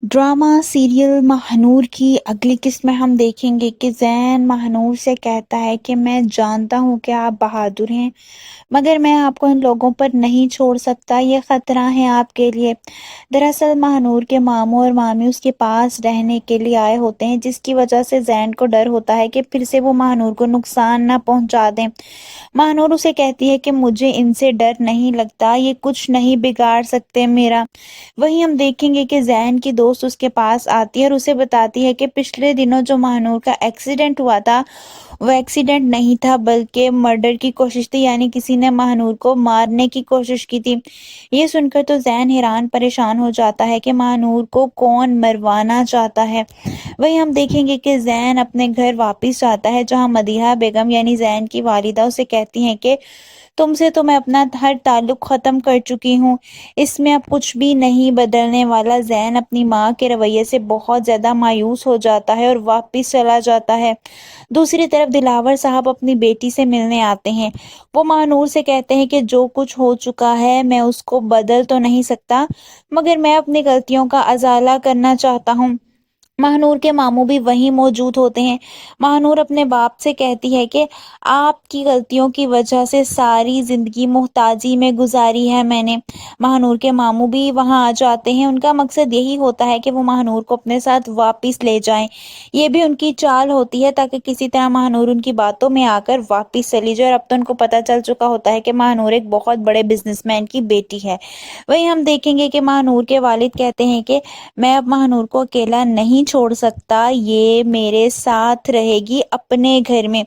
Drama serial Mahnoor की अगली किस्त में हम देखेंगे कि ज़ैन महानूर से कहता है कि मैं जानता हूँ कि आप बहादुर हैं, मगर मैं आपको इन लोगों पर नहीं छोड़ सकता, ये खतरा है आपके लिए। दरअसल महानूर के मामू और मामी उसके पास रहने के लिए आए होते हैं, जिसकी वजह से ज़ैन को डर होता है कि फिर से वो महानूर को नुकसान ना पहुंचा दें। महानूर उसे कहती है कि मुझे इनसे डर नहीं लगता, ये कुछ नहीं बिगाड़ सकते मेरा। वहीं हम देखेंगे कि ज़ैन की दोस्त उसके पास आती है और उसे बताती है कि पिछले दिनों जो महानूर का एक्सीडेंट हुआ था, वो एक्सीडेंट नहीं था बल्कि मर्डर की कोशिश थी, यानी किसी ने महानूर को मारने की कोशिश की थी। ये सुनकर तो ज़ैन हैरान परेशान हो जाता है कि महानूर को कौन मरवाना चाहता है। वहीं हम देखेंगे कि ज़ैन अपने घर वापस जाता है, जहां मदीहा बेगम यानी ज़ैन की वालिदा उसे कहती हैं कि तुमसे तो मैं अपना हर ताल्लुक ख़त्म कर चुकी हूँ, इसमें अब कुछ भी नहीं बदलने वाला। ज़ैन अपनी माँ के रवैये से बहुत ज़्यादा मायूस हो जाता है और वापस चला जाता है। दूसरी तरफ दिलावर साहब अपनी बेटी से मिलने आते हैं। वो महानूर से कहते हैं कि जो कुछ हो चुका है मैं उसको बदल तो नहीं सकता, मगर मैं अपनी गलतियों का अज़ाला करना चाहता हूँ। महानूर के मामू भी वहीं मौजूद होते हैं। महानूर अपने बाप से कहती है कि आपकी गलतियों की वजह से सारी जिंदगी मुहताजी में गुजारी है मैंने। महानूर के मामू भी वहां आ जाते हैं। उनका मकसद यही होता है कि वो महानूर को अपने साथ वापस ले जाएं। ये भी उनकी चाल होती है ताकि किसी तरह महानूर उनकी बातों में आकर वापस चली जाए। और अब तो उनको पता चल चुका होता है कि महानूर एक बहुत बड़े बिजनेसमैन की बेटी है। वहीं हम देखेंगे कि महानूर के वालिद कहते हैं कि मैं अब महानूर को अकेला नहीं छोड़ सकता, ये मेरे साथ रहेगी अपने घर में।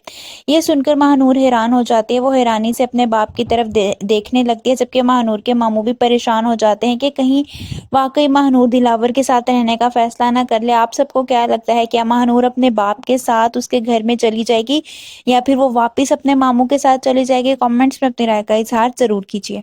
ये सुनकर महानूर हैरान हो जाती है। वो हैरानी से अपने बाप की तरफ देखने लगती है, जबकि महानूर के मामू भी परेशान हो जाते हैं कि कहीं वाकई महानूर दिलावर के साथ रहने का फैसला ना कर ले। आप सबको क्या लगता है, क्या महानूर अपने बाप के साथ उसके घर में चली जाएगी या फिर वो वापस अपने मामू के साथ चली जाएगी? कमेंट्स में अपनी राय का इजहार जरूर कीजिए।